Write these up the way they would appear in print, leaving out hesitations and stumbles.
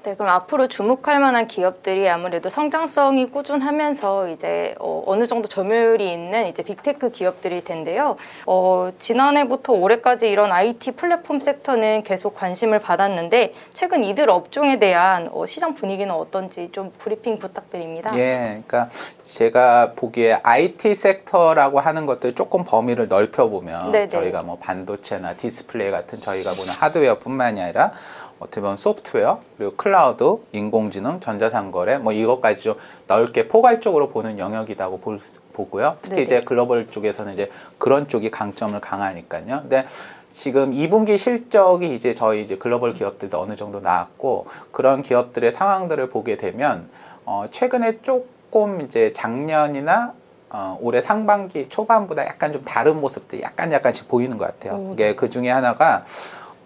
네, 그럼 앞으로 주목할 만한 기업들이 아무래도 성장성이 꾸준하면서 이제 어느 정도 점유율이 있는 이제 빅테크 기업들일 텐데요. 지난해부터 올해까지 이런 IT 플랫폼 섹터는 계속 관심을 받았는데 최근 이들 업종에 대한 시장 분위기는 어떤지 좀 브리핑 부탁드립니다. 예, 그러니까 제가 보기에 IT 섹터라고 하는 것들 조금 범위를 넓혀보면 네네. 저희가 뭐 반도체나 디스플레이 같은 저희가 보는 하드웨어뿐만이 아니라 어떻게 보면 소프트웨어, 그리고 클라우드, 인공지능, 전자상거래 뭐 이것까지 좀 넓게 포괄적으로 보는 영역이라고 보고요. 특히 네네. 이제 글로벌 쪽에서는 이제 그런 쪽이 강점을 강하니까요. 근데 지금 2분기 실적이 이제 저희 이제 글로벌 기업들도 어느 정도 나왔고 그런 기업들의 상황들을 보게 되면 최근에 조금 이제 작년이나 올해 상반기 초반보다 약간 좀 다른 모습들이 약간씩 보이는 것 같아요. 이게 그 중에 하나가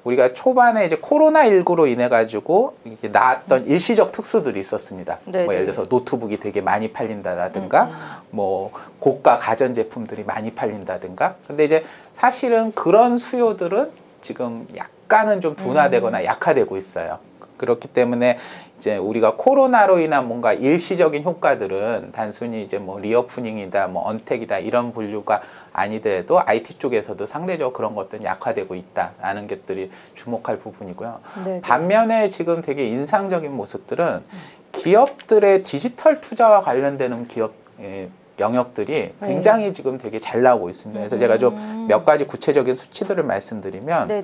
우리가 초반에 이제 코로나19로 인해 가지고 이게 나왔던 일시적 특수들이 있었습니다. 뭐 예를 들어서 노트북이 되게 많이 팔린다라든가 뭐 고가 가전제품들이 많이 팔린다든가. 근데 이제 사실은 그런 수요들은 지금 약간은 좀 둔화되거나 약화되고 있어요. 그렇기 때문에 이제 우리가 코로나로 인한 뭔가 일시적인 효과들은 단순히 이제 뭐 리오프닝이다, 뭐 언택이다 이런 분류가 아니더라도 IT 쪽에서도 상대적으로 그런 것들은 약화되고 있다라는 것들이 주목할 부분이고요. 네네. 반면에 지금 되게 인상적인 모습들은 기업들의 디지털 투자와 관련되는 기업 영역들이 굉장히 지금 되게 잘 나오고 있습니다. 그래서 제가 좀 몇 가지 구체적인 수치들을 말씀드리면,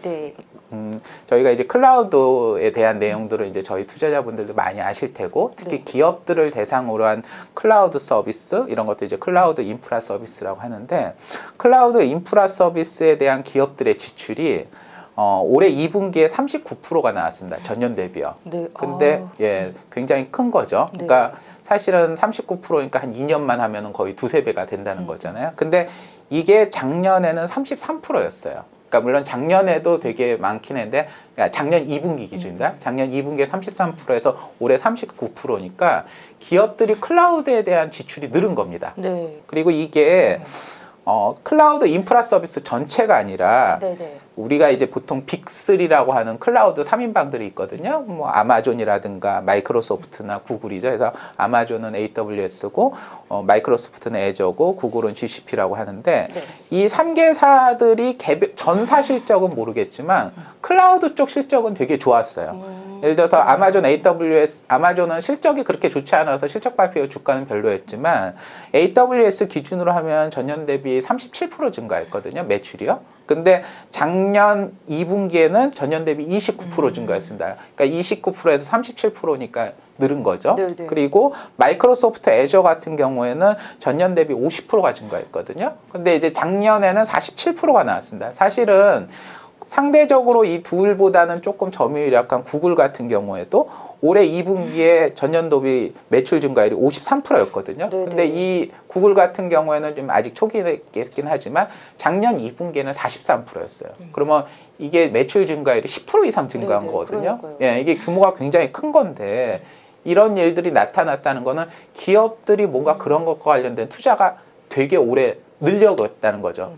저희가 이제 클라우드에 대한 내용들을 이제 저희 투자자분들도 많이 아실 테고, 특히 기업들을 대상으로 한 클라우드 서비스, 이런 것도 이제 클라우드 인프라 서비스라고 하는데, 클라우드 인프라 서비스에 대한 기업들의 지출이 올해 2분기에 39%가 나왔습니다. 전년 대비요. 네. 근데 예, 굉장히 큰 거죠. 그러니까 사실은 39%니까 한 2년만 하면은 거의 두세 배가 된다는 거잖아요. 근데 이게 작년에는 33%였어요. 그러니까 물론 작년에도 되게 많긴 했는데 작년 2분기 기준입니다. 작년 2분기에 33%에서 올해 39%니까 기업들이 클라우드에 대한 지출이 늘은 겁니다. 네. 그리고 이게 클라우드 인프라 서비스 전체가 아니라 우리가 이제 보통 빅3라고 하는 클라우드 3인방들이 있거든요. 뭐 아마존이라든가 마이크로소프트나 구글이죠. 그래서 아마존은 AWS고 마이크로소프트는 애저고 구글은 GCP라고 하는데 이 3개사들이 전사 실적은 모르겠지만 클라우드 쪽 실적은 되게 좋았어요. 예를 들어서 아마존 AWS, 아마존은 실적이 그렇게 좋지 않아서 실적 발표 주가는 별로였지만 AWS 기준으로 하면 전년 대비 37% 증가했거든요. 매출이요. 근데 작년 2분기에는 전년 대비 29% 증가했습니다. 그러니까 29%에서 37%니까 늘은 거죠. 네네. 그리고 마이크로소프트 애저 같은 경우에는 전년 대비 50%가 증가했거든요. 근데 이제 작년에는 47%가 나왔습니다. 사실은 상대적으로 이 둘보다는 조금 점유율이 약간 구글 같은 경우에도 올해 2분기에 전년 대비 매출 증가율이 53%였거든요. 근데 이 구글 같은 경우에는 좀 아직 초기이긴 하지만 작년 2분기에는 43%였어요. 그러면 이게 매출 증가율이 10% 이상 증가한 거거든요. 예, 이게 규모가 굉장히 큰 건데 이런 일들이 나타났다는 거는 기업들이 뭔가 그런 것과 관련된 투자가 되게 오래 늘려갔다는 거죠.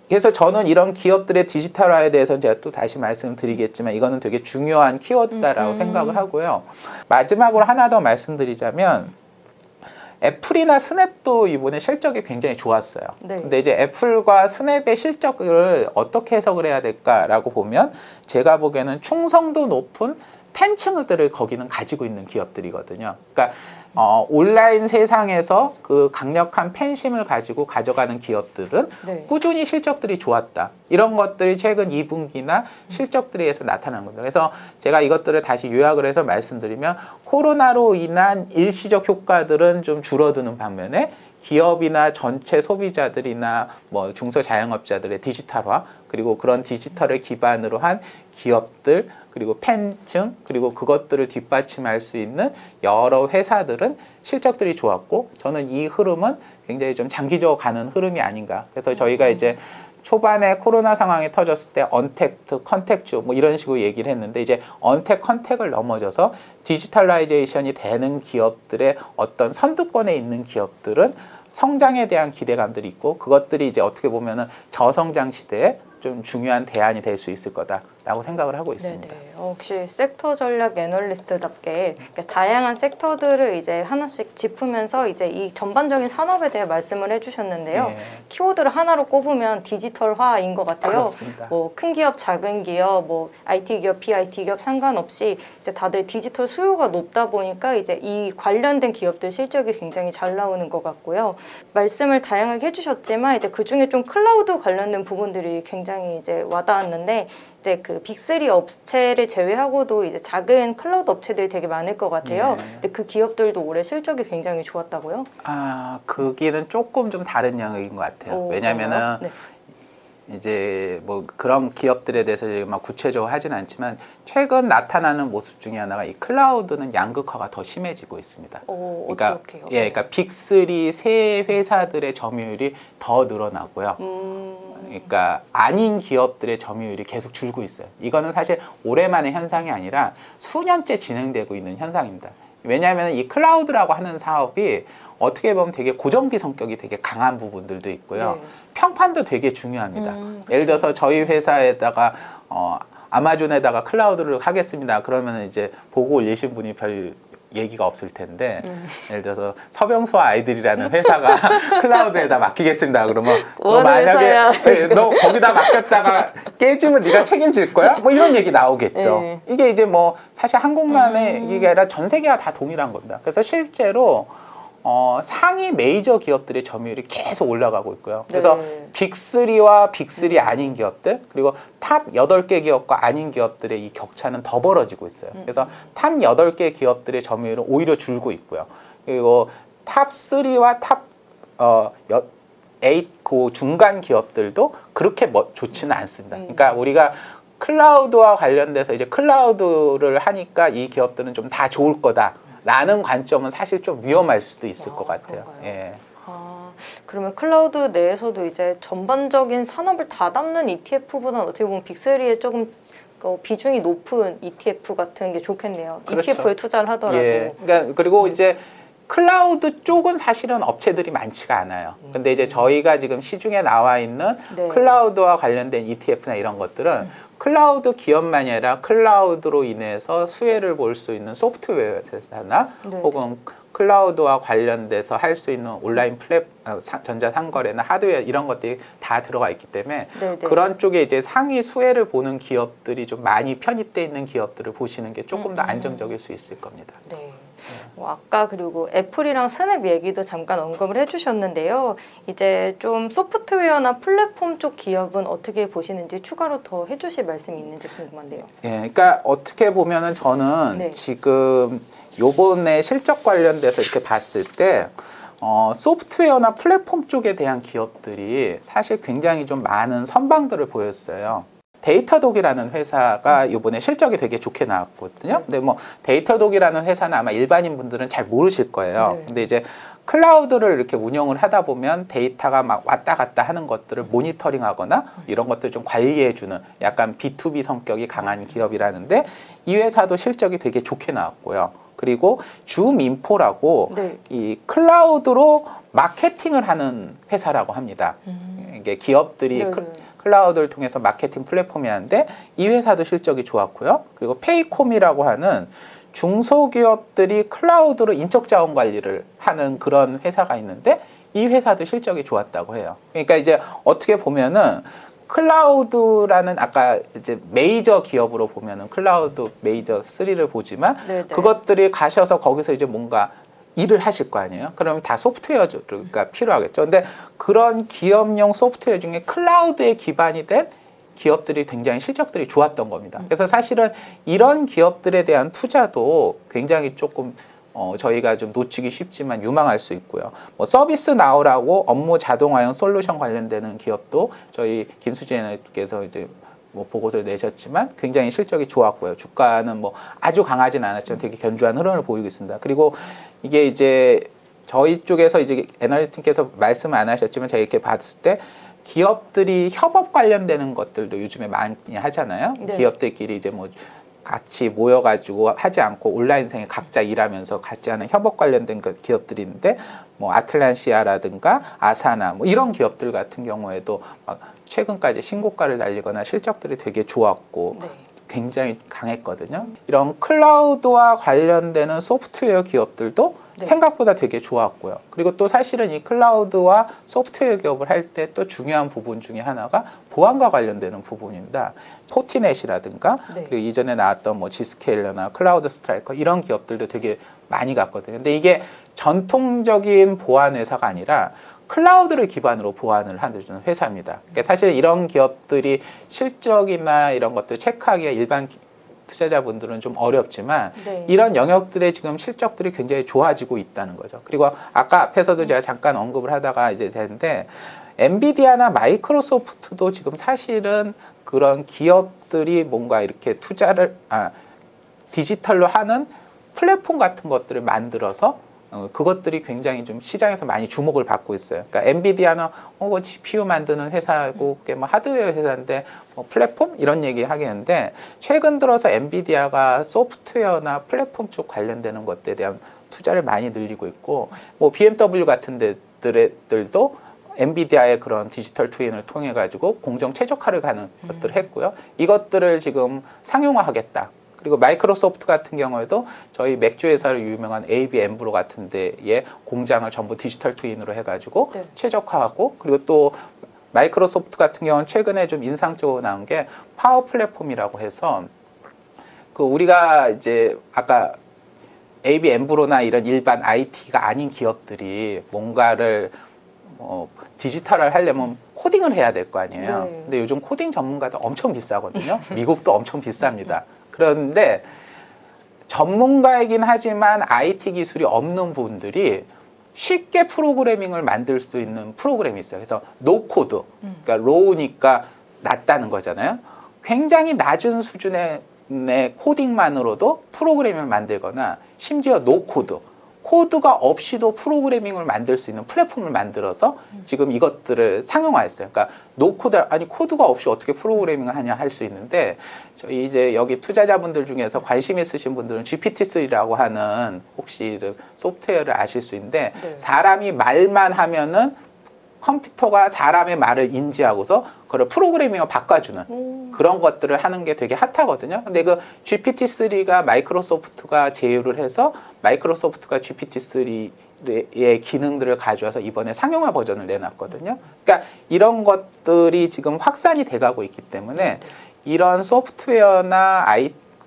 그래서 저는 이런 기업들의 디지털화에 대해서는 제가 또 다시 말씀을 드리겠지만 이거는 되게 중요한 키워드다라고 생각을 하고요. 마지막으로 하나 더 말씀드리자면 애플이나 스냅도 이번에 실적이 굉장히 좋았어요. 근데 이제 애플과 스냅의 실적을 어떻게 해석을 해야 될까라고 보면 제가 보기에는 충성도 높은 팬층들을 거기는 가지고 있는 기업들이거든요. 그러니까 온라인 세상에서 그 강력한 팬심을 가지고 가져가는 기업들은 꾸준히 실적들이 좋았다. 이런 것들이 최근 2분기나 실적들에서 나타난 겁니다. 그래서 제가 이것들을 다시 요약을 해서 말씀드리면 코로나로 인한 일시적 효과들은 좀 줄어드는 반면에 기업이나 전체 소비자들이나 뭐 중소자영업자들의 디지털화 그리고 그런 디지털을 기반으로 한 기업들 그리고 팬층 그리고 그것들을 뒷받침할 수 있는 여러 회사들은 실적들이 좋았고 저는 이 흐름은 굉장히 좀 장기적으로 가는 흐름이 아닌가. 그래서 저희가 이제 초반에 코로나 상황이 터졌을 때 언택트, 컨택트 뭐 이런 식으로 얘기를 했는데 이제 언택, 컨택을 넘어져서 디지털라이제이션이 되는 기업들의 어떤 선두권에 있는 기업들은 성장에 대한 기대감들이 있고 그것들이 이제 어떻게 보면은 저성장 시대에 좀 중요한 대안이 될 수 있을 거다라고 생각을 하고 있습니다. 네네. 혹시 섹터 전략 애널리스트답게 다양한 섹터들을 이제 하나씩 짚으면서 이제 이 전반적인 산업에 대해 말씀을 해주셨는데요. 예, 키워드를 하나로 꼽으면 디지털화인 것 같아요. 그렇습니다. 뭐 큰 기업, 작은 기업, 뭐 IT 기업, BIT 기업 상관없이 이제 다들 디지털 수요가 높다 보니까 이제 이 관련된 기업들 실적이 굉장히 잘 나오는 것 같고요. 말씀을 다양하게 해주셨지만 이제 그 중에 좀 클라우드 관련된 부분들이 굉장히 이제 와닿았는데 이제 그 빅3 업체를 제외하고도 이제 작은 클라우드 업체들이 되게 많을 것 같아요. 네. 근데 그 기업들도 올해 실적이 굉장히 좋았다고요? 거기는 조금 좀 다른 영역인 것 같아요. 오, 왜냐면은 그런가요? 네. 이제 뭐 그런 기업들에 대해서 막 구체적으로 하진 않지만 최근 나타나는 모습 중에 하나가 이 클라우드는 양극화가 더 심해지고 있습니다. 그러니까 어떻게요? 그러니까 빅3 세 회사들의 점유율이 더 늘어나고요. 그러니까 아닌 기업들의 점유율이 계속 줄고 있어요. 이거는 사실 올해만의 현상이 아니라 수년째 진행되고 있는 현상입니다. 왜냐하면 이 클라우드라고 하는 사업이 어떻게 보면 되게 고정비 성격이 되게 강한 부분들도 있고요. 네. 평판도 되게 중요합니다. 예를 들어서 저희 회사에다가 아마존에다가 클라우드를 하겠습니다. 그러면 이제 보고 올리신 분이 별 얘기가 없을 텐데 예를 들어서 서병수와 아이들이라는 회사가 클라우드에다 맡기겠습니다. 그러면 너 만약에 너 거기다 맡겼다가 깨지면 네가 책임질 거야? 뭐 이런 얘기 나오겠죠. 네. 이게 이제 뭐 사실 한국만의 이게 아니라 전 세계가 다 동일한 겁니다. 그래서 실제로 상위 메이저 기업들의 점유율이 계속 올라가고 있고요. 그래서 네. 빅3와 빅3 아닌 기업들, 그리고 탑 8개 기업과 아닌 기업들의 이 격차는 더 벌어지고 있어요. 그래서 탑 8개 기업들의 점유율은 오히려 줄고 있고요. 그리고 탑 3와 탑 8, 그 중간 기업들도 그렇게 좋지는 않습니다. 그러니까 우리가 클라우드와 관련돼서 이제 클라우드를 하니까 이 기업들은 좀 다 좋을 거다. 라는 관점은 사실 좀 위험할 수도 있을 것 같아요. 예. 그러면 클라우드 내에서도 이제 전반적인 산업을 다 담는 ETF보다는 어떻게 보면 빅3에 조금 비중이 높은 ETF 같은 게 좋겠네요. 그렇죠. ETF에 투자를 하더라도. 예. 그러니까 그리고 이제 클라우드 쪽은 사실은 업체들이 많지가 않아요. 근데 이제 저희가 지금 시중에 나와 있는 네. 클라우드와 관련된 ETF나 이런 것들은 클라우드 기업만이 아니라 클라우드로 인해서 수혜를 볼 수 있는 소프트웨어 회사나 네. 혹은 클라우드와 관련돼서 할 수 있는 온라인 전자상거래나 하드웨어 이런 것들이 다 들어가 있기 때문에 네네. 그런 쪽에 이제 상위 수혜를 보는 기업들이 좀 많이 편입되어 있는 기업들을 보시는 게 조금 더 안정적일 수 있을 겁니다. 네. 아까 그리고 애플이랑 스냅 얘기도 잠깐 언급을 해주셨는데요. 이제 좀 소프트웨어나 플랫폼 쪽 기업은 어떻게 보시는지 추가로 더 해주실 말씀이 있는지 궁금한데요. 예, 그러니까 어떻게 보면은 저는 네. 지금 요번에 실적 관련돼서 이렇게 봤을 때 소프트웨어나 플랫폼 쪽에 대한 기업들이 사실 굉장히 좀 많은 선방들을 보였어요. 데이터독이라는 회사가 이번에 실적이 되게 좋게 나왔거든요. 근데 뭐 데이터독이라는 회사는 아마 일반인 분들은 잘 모르실 거예요. 네. 근데 이제 클라우드를 이렇게 운영을 하다 보면 데이터가 막 왔다 갔다 하는 것들을 모니터링하거나 이런 것들 좀 관리해주는 약간 B2B 성격이 강한 기업이라는데 이 회사도 실적이 되게 좋게 나왔고요. 그리고 줌인포라고 네. 이 클라우드로 마케팅을 하는 회사라고 합니다. 이게 기업들이 네. 클라우드를 통해서 마케팅 플랫폼이 하는데 이 회사도 실적이 좋았고요. 그리고 페이콤이라고 하는 중소기업들이 클라우드로 인적 자원 관리를 하는 그런 회사가 있는데 이 회사도 실적이 좋았다고 해요. 그러니까 이제 어떻게 보면은 클라우드라는 아까 이제 메이저 기업으로 보면은 클라우드 메이저 3를 보지만 네네. 그것들이 가셔서 거기서 이제 뭔가 일을 하실 거 아니에요? 그러면 다 소프트웨어가 필요하겠죠. 근데 그런 기업용 소프트웨어 중에 클라우드에 기반이 된 기업들이 굉장히 실적들이 좋았던 겁니다. 그래서 사실은 이런 기업들에 대한 투자도 굉장히 조금 저희가 좀 놓치기 쉽지만 유망할 수 있고요. 뭐 서비스 나우라고 업무 자동화형 솔루션 관련되는 기업도 저희 김수진 애널리스트께서 이제 뭐 보고서를 내셨지만 굉장히 실적이 좋았고요. 주가는 뭐 아주 강하진 않았지만 되게 견조한 흐름을 보이고 있습니다. 그리고 이게 이제 저희 쪽에서 이제 애널리스트께서 말씀 안 하셨지만 제가 이렇게 봤을 때 기업들이 협업 관련되는 것들도 요즘에 많이 하잖아요. 네. 기업들끼리 이제 뭐 같이 모여가지고 하지 않고 온라인상에 각자 일하면서 같이 하는 협업 관련된 기업들이 있는데 뭐 아틀란시아라든가 아사나 뭐 이런 기업들 같은 경우에도 막 최근까지 신고가를 날리거나 실적들이 되게 좋았고 네. 굉장히 강했거든요. 이런 클라우드와 관련되는 소프트웨어 기업들도 네. 생각보다 되게 좋았고요. 그리고 또 사실은 이 클라우드와 소프트웨어 기업을 할 때 또 중요한 부분 중에 하나가 보안과 관련되는 부분입니다. 포티넷이라든가 네. 그리고 이전에 나왔던 뭐 지스케일러나 클라우드 스트라이커 이런 기업들도 되게 많이 갔거든요. 근데 이게 전통적인 보안 회사가 아니라 클라우드를 기반으로 보안을 하는 회사입니다. 그러니까 사실 이런 기업들이 실적이나 이런 것들 체크하기가 일반 투자자분들은 좀 어렵지만 네. 이런 영역들의 지금 실적들이 굉장히 좋아지고 있다는 거죠. 그리고 아까 앞에서도 제가 잠깐 언급을 하다가 이제 됐는데 엔비디아나 마이크로소프트도 지금 사실은 그런 기업들이 뭔가 이렇게 투자를 디지털로 하는 플랫폼 같은 것들을 만들어서 그것들이 굉장히 좀 시장에서 많이 주목을 받고 있어요. 그러니까 엔비디아는 뭐 GPU 만드는 회사고 뭐 하드웨어 회사인데 뭐 플랫폼 이런 얘기 하겠는데 최근 들어서 엔비디아가 소프트웨어나 플랫폼 쪽 관련되는 것들에 대한 투자를 많이 늘리고 있고 뭐 BMW 같은 데들도 엔비디아의 그런 디지털 트윈을 통해 가지고 공정 최적화를 가는 것들을 했고요. 이것들을 지금 상용화하겠다. 그리고 마이크로소프트 같은 경우에도 저희 맥주 회사로 유명한 AB 엠브로 같은 데에 공장을 전부 디지털 트윈으로 해가지고 네. 최적화하고 그리고 또 마이크로소프트 같은 경우는 최근에 좀 인상적으로 나온 게 파워 플랫폼이라고 해서 그 우리가 이제 아까 AB 엠브로나 이런 일반 IT가 아닌 기업들이 뭔가를 디지털을 하려면 코딩을 해야 될 거 아니에요. 네. 근데 요즘 코딩 전문가도 엄청 비싸거든요. 미국도 엄청 비쌉니다. 그런데 전문가이긴 하지만 IT 기술이 없는 분들이 쉽게 프로그래밍을 만들 수 있는 프로그램이 있어요. 그래서 노코드, 그러니까 로우니까 낮다는 거잖아요. 굉장히 낮은 수준의 코딩만으로도 프로그래밍을 만들거나 심지어 노코드, 코드가 없이도 프로그래밍을 만들 수 있는 플랫폼을 만들어서 지금 이것들을 상용화했어요. 그러니까 노코드, 아니 코드가 없이 어떻게 프로그래밍을 하냐 할 수 있는데 저희 이제 여기 투자자분들 중에서 관심 있으신 분들은 GPT-3라고 하는 혹시 소프트웨어를 아실 수 있는데 네. 사람이 말만 하면은 컴퓨터가 사람의 말을 인지하고서 그걸 프로그래밍으로 바꿔주는 그런 것들을 하는 게 되게 핫하거든요. 근데 그 GPT-3가 마이크로소프트가 제휴를 해서 마이크로소프트가 GPT-3의 기능들을 가져와서 이번에 상용화 버전을 내놨거든요. 그러니까 이런 것들이 지금 확산이 돼가고 있기 때문에 이런 소프트웨어나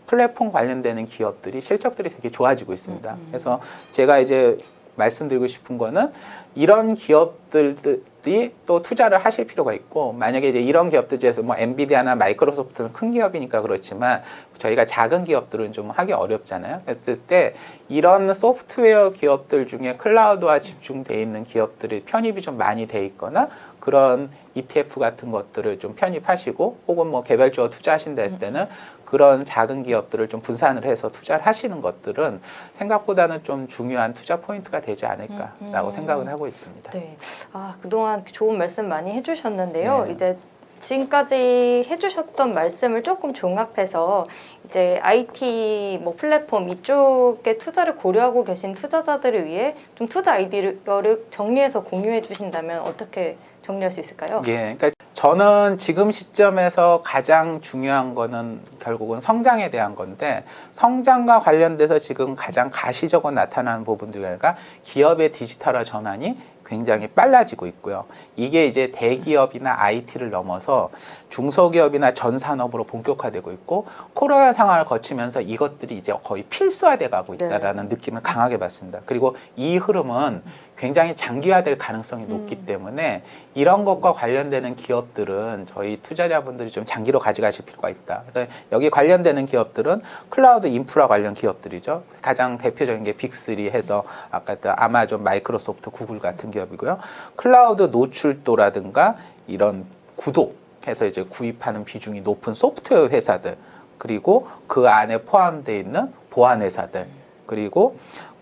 플랫폼 관련되는 기업들이 실적들이 되게 좋아지고 있습니다. 그래서 제가 이제 말씀드리고 싶은 거는 이런 기업들이 또 투자를 하실 필요가 있고 만약에 이제 이런 기업들 중에서 뭐 엔비디아나 마이크로소프트는 큰 기업이니까 그렇지만 저희가 작은 기업들은 좀 하기 어렵잖아요. 그랬을 때 이런 소프트웨어 기업들 중에 클라우드와 집중돼 있는 기업들이 편입이 좀 많이 돼 있거나 그런 ETF 같은 것들을 좀 편입하시고 혹은 뭐 개별적으로 투자하신다 했을 때는 그런 작은 기업들을 좀 분산을 해서 투자를 하시는 것들은 생각보다는 좀 중요한 투자 포인트가 되지 않을까라고 생각은 하고 있습니다. 네. 그동안 좋은 말씀 많이 해주셨는데요. 네. 이제 지금까지 해주셨던 말씀을 조금 종합해서 이제 IT 뭐 플랫폼 이쪽에 투자를 고려하고 계신 투자자들을 위해 좀 투자 아이디어를 정리해서 공유해 주신다면 어떻게 정리할 수 있을까요? 예, 그러니까 저는 지금 시점에서 가장 중요한 거는 결국은 성장에 대한 건데 성장과 관련돼서 지금 가장 가시적으로 나타나는 부분들과 기업의 디지털화 전환이 굉장히 빨라지고 있고요. 이게 이제 대기업이나 IT를 넘어서 중소기업이나 전 산업으로 본격화되고 있고 코로나 상황을 거치면서 이것들이 이제 거의 필수화돼 가고 있다라는 느낌을 강하게 받습니다. 그리고 이 흐름은 굉장히 장기화될 가능성이 높기 때문에 이런 것과 관련되는 기업들은 저희 투자자분들이 좀 장기로 가져가실 필요가 있다. 그래서 여기 관련되는 기업들은 클라우드 인프라 관련 기업들이죠. 가장 대표적인 게 빅3 해서 아까 아마존, 마이크로소프트, 구글 같은 기업이고요. 클라우드 노출도라든가 이런 구독해서 이제 구입하는 비중이 높은 소프트웨어 회사들 그리고 그 안에 포함되어 있는 보안 회사들 그리고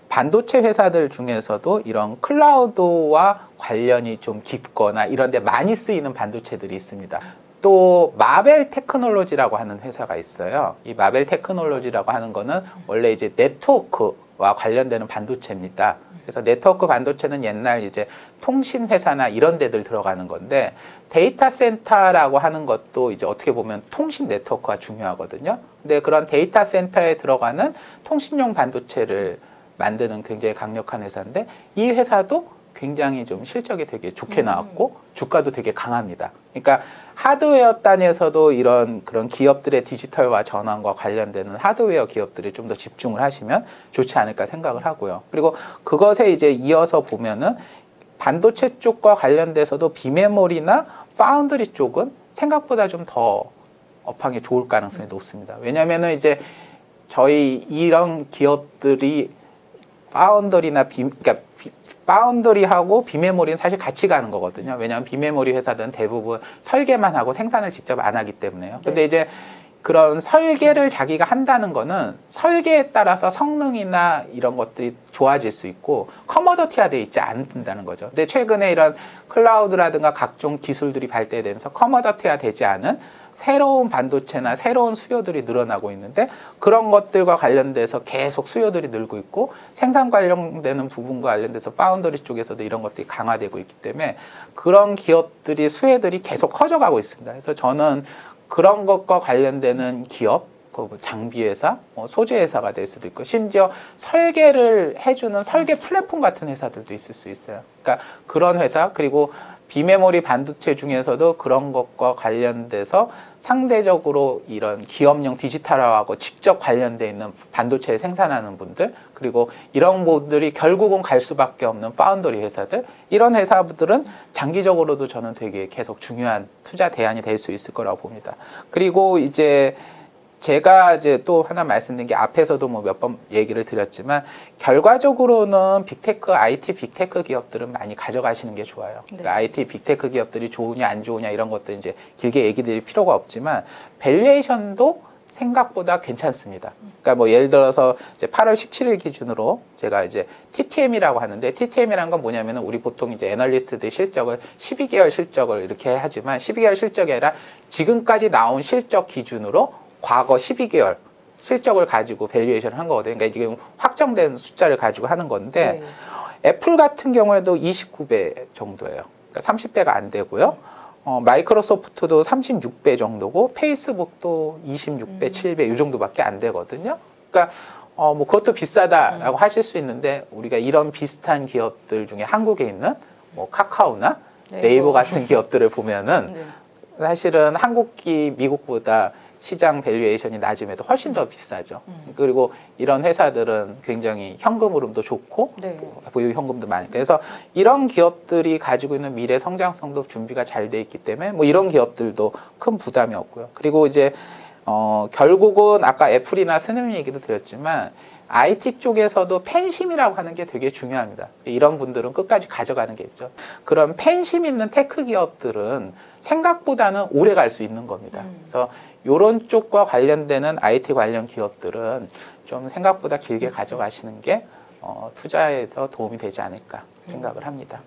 반도체 회사들 중에서도 이런 클라우드와 관련이 좀 깊거나 이런 데 많이 쓰이는 반도체들이 있습니다. 또 마벨 테크놀로지라고 하는 회사가 있어요. 이 마벨 테크놀로지라고 하는 거는 원래 이제 네트워크와 관련되는 반도체입니다. 그래서 네트워크 반도체는 옛날 이제 통신 회사나 이런 데들 들어가는 건데, 데이터 센터라고 하는 것도 이제 어떻게 보면 통신 네트워크가 중요하거든요. 근데 그런 데이터 센터에 들어가는 통신용 반도체를 만드는 굉장히 강력한 회사인데, 이 회사도 굉장히 좀 실적이 되게 좋게 나왔고 주가도 되게 강합니다. 그러니까 하드웨어 단에서도 이런 그런 기업들의 디지털화 전환과 관련되는 하드웨어 기업들이 좀 더 집중을 하시면 좋지 않을까 생각을 하고요. 그리고 그것에 이제 이어서 보면은 반도체 쪽과 관련돼서도 비메모리나 파운드리 쪽은 생각보다 좀 더 업황이 좋을 가능성이 높습니다. 왜냐면은 이제 저희 이런 기업들이 파운더리나 그러니까 파운더리하고 비메모리는 사실 같이 가는 거거든요. 왜냐하면 비메모리 회사들은 대부분 설계만 하고 생산을 직접 안 하기 때문에요. 근데 네. 이제 그런 설계를 자기가 한다는 거는 설계에 따라서 성능이나 이런 것들이 좋아질 수 있고 커머더티화되어 있지 않는다는 거죠. 근데 최근에 이런 클라우드라든가 각종 기술들이 발달되면서 커머더티화 되지 않은 새로운 반도체나 새로운 수요들이 늘어나고 있는데, 그런 것들과 관련돼서 계속 수요들이 늘고 있고 생산 관련되는 부분과 관련돼서 파운더리 쪽에서도 이런 것들이 강화되고 있기 때문에 그런 기업들이 수혜들이 계속 커져가고 있습니다. 그래서 저는 그런 것과 관련되는 기업, 장비회사, 소재회사가 될 수도 있고 심지어 설계를 해주는 설계 플랫폼 같은 회사들도 있을 수 있어요. 그러니까 그런 회사, 그리고 비메모리 반도체 중에서도 그런 것과 관련돼서 상대적으로 이런 기업용 디지털화하고 직접 관련돼 있는 반도체를 생산하는 분들, 그리고 이런 분들이 결국은 갈 수밖에 없는 파운더리 회사들, 이런 회사들은 장기적으로도 저는 되게 계속 중요한 투자 대안이 될 수 있을 거라고 봅니다. 그리고 이제 제가 이제 또 하나 말씀드린 게 앞에서도 뭐 몇 번 얘기를 드렸지만, 결과적으로는 빅테크, IT 빅테크 기업들은 많이 가져가시는 게 좋아요. 네. 그러니까 IT 빅테크 기업들이 좋으냐 안 좋으냐 이런 것들 이제 길게 얘기 드릴 필요가 없지만, 밸류에이션도 생각보다 괜찮습니다. 그러니까 뭐 예를 들어서 이제 8월 17일 기준으로 제가 이제 TTM이라고 하는데, TTM이라는 건 뭐냐면은 우리 보통 이제 애널리스트들 실적을 12개월 실적을 이렇게 하지만 12개월 실적이 아니라 지금까지 나온 실적 기준으로 과거 12개월 실적을 가지고 밸류에이션을 한 거거든요. 그러니까 지금 확정된 숫자를 가지고 하는 건데, 애플 같은 경우에도 29배 정도예요. 그러니까 30배가 안 되고요. 마이크로소프트도 36배 정도고, 페이스북도 26배, 7배 이 정도밖에 안 되거든요. 그러니까 뭐 그것도 비싸다라고 하실 수 있는데, 우리가 이런 비슷한 기업들 중에 한국에 있는 뭐 카카오나 네이버 같은 기업들을 보면은 사실은 한국이 미국보다 시장 밸류에이션이 낮음에도 훨씬 더 비싸죠. 그리고 이런 회사들은 굉장히 현금 흐름도 좋고 보유 현금도 많으니까, 그래서 이런 기업들이 가지고 있는 미래 성장성도 준비가 잘 돼 있기 때문에 뭐 이런 기업들도 큰 부담이 없고요. 그리고 이제 결국은 아까 애플이나 스냅 얘기도 드렸지만 IT 쪽에서도 팬심이라고 하는 게 되게 중요합니다. 이런 분들은 끝까지 가져가는 게 있죠. 그런 팬심 있는 테크 기업들은 생각보다는 오래 갈 수 있는 겁니다. 그래서 이런 쪽과 관련되는 IT 관련 기업들은 좀 생각보다 길게 가져가시는 게 투자에서 도움이 되지 않을까 생각을 합니다.